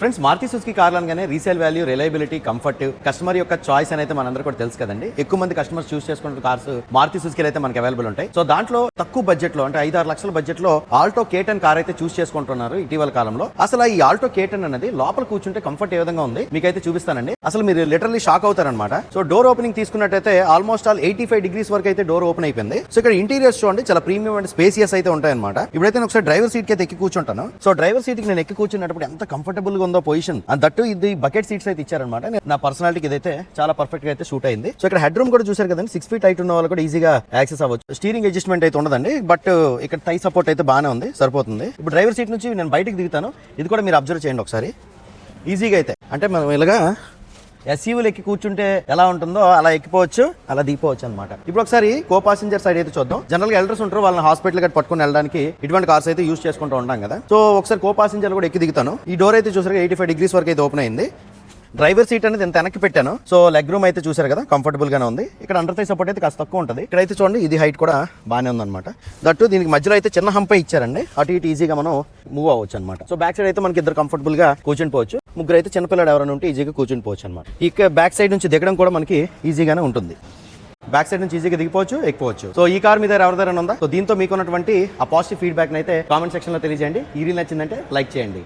Friends, Maruti Suzuki కార్లు అనగానే resale value, reliability, comfort, customer యొక్క చాయిస్ అనేది మనందరూ కూడా తెలుసు కదండి. ఎక్కువ మంది కస్టమర్స్ చూస్ చేసుకున్న కార్స్ మారుతి సుజుకి అయితే మనకి అవైలబుల్ ఉంటాయి. సో దాంట్లో తక్కువ బడ్జెట్ లో అంటే 5-6 లక్షల బడ్జెట్ లో ఆల్టో K10 కార్ అయితే చూస్ చేసుకుంటున్నారు ఇటీవల కాలంలో. అసలు ఈ ఆల్టో K10 అనేది లోపల కూర్చుంటే కంఫర్ట్ ఏ విధంగా ఉంది మీకైతే చూపిస్తానండి. అసలు మీరు లిటరల్లీ షాక్ అవుతారనమాట. సో డోర్ ఓపెనింగ్ తీసుకున్నట్టయితే ఆల్మోస్ట్ ఆల్ 85 డిగ్రీస్ వరకు అయితే డోర్ ఓపెన్ అయిపోయింది. సో ఇక్కడ ఇంటీరియర్స్ చూడండి, చాలా ప్రీమియం అండ్ స్పేసియస్ అయితే ఉంటాయన్నమాట. ఇప్పుడైతే నేను ఒకసారి డ్రైవర్ సీట్ కి అయితే ఎక్కి కూర్చుంటాను. సో డ్రైవర్ సీట్ కి నేను ఎక్కి కూర్చున్నప్పుడు ఎంత కంఫర్టబుల్ గా ఉందో పొజిషన్, దట్టు ఇది బకెట్ సీట్స్ అయితే ఇచ్చారనమాట. నా పర్సనాలిటీకి ఇదైతే చాలా పర్ఫెక్ట్ గా అయితే సూట్ అయింది. సో ఇక్కడ హెడ్ రూమ్ కూడా చూసారు కదండి, 6 ఫీట్ హైట్ ఉన్న వాళ్ళు కూడా ఈజీగా యాక్సెస్ అవ్వచ్చు. స్టీరింగ్ అడ్జస్ట్మెంట్ అయితే ఉండదండి, బట్ ఇక్కడ థై సపోర్ట్ అయితే బాగానే ఉంది, సరిపోతుంది. ఇప్పుడు డ్రైవర్ సీట్ నుంచి నేను బయటకు దిగుతాను, ఇది కూడా మీరు అబ్జర్వ్ చేయండి ఒకసారి. ఈజీగా అయితే అంటే మనం ఇలాగా ఎస్యూవీలు ఎక్కి కూర్చుంటే ఎలా ఉంటుందో అలా ఎక్కిపోవచ్చు, అలా దిగిపోవచ్చు అనమాట. ఇప్పుడు ఒకసారి కో పాసెంజర్ సైడ్ అయితే చూద్దాం. జనరల్ గా ఎల్డర్స్ ఉంటారు, వాళ్ళని హాస్పిటల్ గట్టి పట్టుకుని వెళ్ళడానికి ఇటువంటి కార్స్ అయితే యూస్ చేసుకుంటూ ఉంటాం కదా. సో ఒకసారి కో పాసెంజర్ కూడా ఎక్కి దిగుతాను. ఈ డోర్ అయితే చూసారు 85 డిగ్రీస్ వరకు అయితే ఓపెన్ అయింది. డ్రైవర్ సీట్ అనేది ఎంత వెనక్కి పెట్టాను. సో లెగ్ రూమ్ అయితే చూసారు కదా, కంఫర్టబుల్ గానే ఉంది. ఇక్కడ అండర్ థై సపోర్ట్ అయితే కాస్త తక్కువ ఉంటుంది. ఇక్కడైతే చూడండి, ఇది హైట్ కూడా బాగానే ఉందన్నమాట. దట్టు దీనికి మధ్యలో అయితే చిన్న హంపై ఇచ్చారండి, అటు ఇటు ఈజీగా మనం మూవ్ అవ్వచ్చు అనమాట. సో బ్యాక్ సైడ్ అయితే మనకి ఇద్దరు కంఫర్టబుల్ గా కూర్చుని పోవచ్చు. ముగ్గురు అయితే చిన్నపిల్లడు ఎవరైనా ఉంటే ఈజీగా కూర్చుని పోవచ్చు అనమాట. ఇక బ్యాక్ సైడ్ నుంచి దిగడం కూడా మనకి ఈజీగానే ఉంటుంది. బ్యాక్ సైడ్ నుంచి ఈజీగా దిగిపోవచ్చు, ఎక్కిపోవచ్చు. సో ఈ కార్ మీద ఎవరిదైనా ఉందా? సో దీంతో మీకున్నటువంటి ఆ పాజిటివ్ ఫీడ్బ్యాక్ అయితే కామెంట్ సెక్షన్ లో తెలియజేయండి. ఈ రీల్ నచ్చిందంటే లైక్ చేయండి.